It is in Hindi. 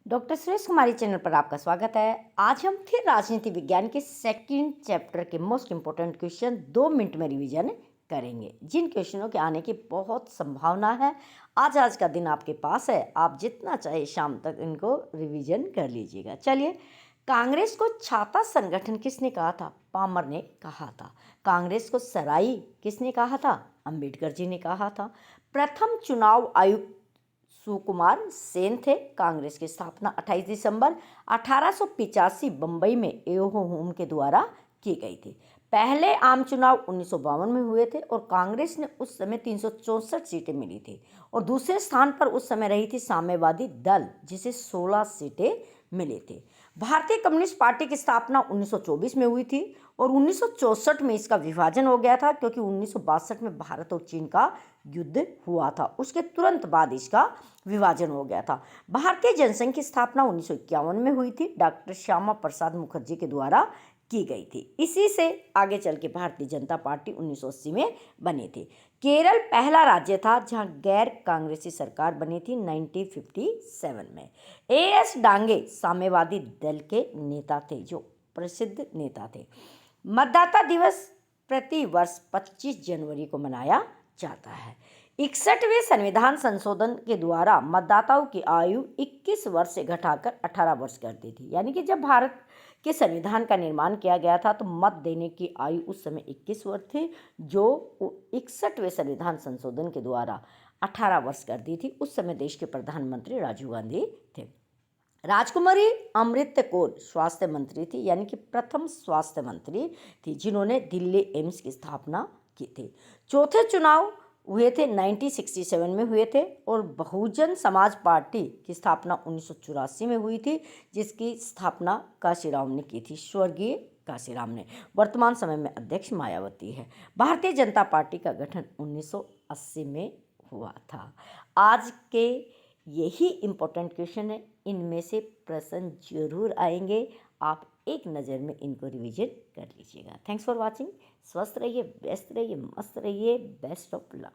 डॉक्टर सुरेश कुमारी चैनल पर आपका स्वागत है। आज हम फिर राजनीति विज्ञान के सेकंड चैप्टर के मोस्ट इम्पोर्टेंट क्वेश्चन 2 मिनट में रिवीजन करेंगे, जिन क्वेश्चनों के आने की बहुत संभावना है। आज का दिन आपके पास है, आप जितना चाहे शाम तक इनको रिवीजन कर लीजिएगा। चलिए, कांग्रेस को छाता संगठन किसने कहा था? पामर ने कहा था। कांग्रेस को सराई किसने कहा था? अंबेडकर जी ने कहा था। प्रथम चुनाव आयुक्त सुकुमार सेन थे। कांग्रेस की स्थापना 28 दिसंबर 1885 बंबई में एओ होम के द्वारा की गई थी। पहले आम चुनाव 1952 में हुए थे और कांग्रेस ने उस समय 364 सीटें मिली थी और दूसरे स्थान पर उस समय रही थी साम्यवादी दल, जिसे 16 सीटें मिली थी। भारतीय कम्युनिस्ट पार्टी की स्थापना 1924 में हुई थी और 1964 में इसका विभाजन हो गया था, क्योंकि 1962 में भारत और चीन का युद्ध हुआ था। उसके तुरंत बाद इसका विभाजन हो गया था। भारतीय जनसंघ की स्थापना 1951 में हुई थी, डॉक्टर श्यामा प्रसाद मुखर्जी के द्वारा की गई थी। इसी से आगे चल के भारतीय जनता पार्टी 1980 में बनी थी। केरल पहला राज्य था जहां गैर कांग्रेसी सरकार बनी थी 1957 में। एएस डांगे साम्यवादी दल के नेता थे, जो प्रसिद्ध नेता थे। मतदाता दिवस प्रति वर्ष 25 जनवरी को मनाया जाता है। 61वें संविधान संशोधन के द्वारा मतदाताओं की आयु 21 वर्ष से घटाकर 18 वर्ष कर दी थी। यानी कि जब भारत के संविधान का निर्माण किया गया था तो मत देने की आयु उस समय 21 वर्ष थी, जो 61वें संविधान संशोधन के द्वारा 18 वर्ष कर दी थी। उस समय देश के प्रधानमंत्री राजीव गांधी थे। राजकुमारी अमृत कौर स्वास्थ्य मंत्री थी, यानी कि प्रथम स्वास्थ्य मंत्री थी, जिन्होंने दिल्ली एम्स की स्थापना की थी। चौथे चुनाव हुए थे 1967 में हुए थे और बहुजन समाज पार्टी की स्थापना 1984 में हुई थी, जिसकी स्थापना काशीराम ने की थी, स्वर्गीय काशीराम ने। वर्तमान समय में अध्यक्ष मायावती है। भारतीय जनता पार्टी का गठन 1980 में हुआ था। आज के यही इम्पोर्टेंट क्वेश्चन है, इनमें से प्रश्न जरूर आएंगे। आप एक नज़र में इनको रिवीजन कर लीजिएगा। Thanks for watching. स्वस्थ रहिए, व्यस्त रहिए, मस्त रहिए। Best of luck.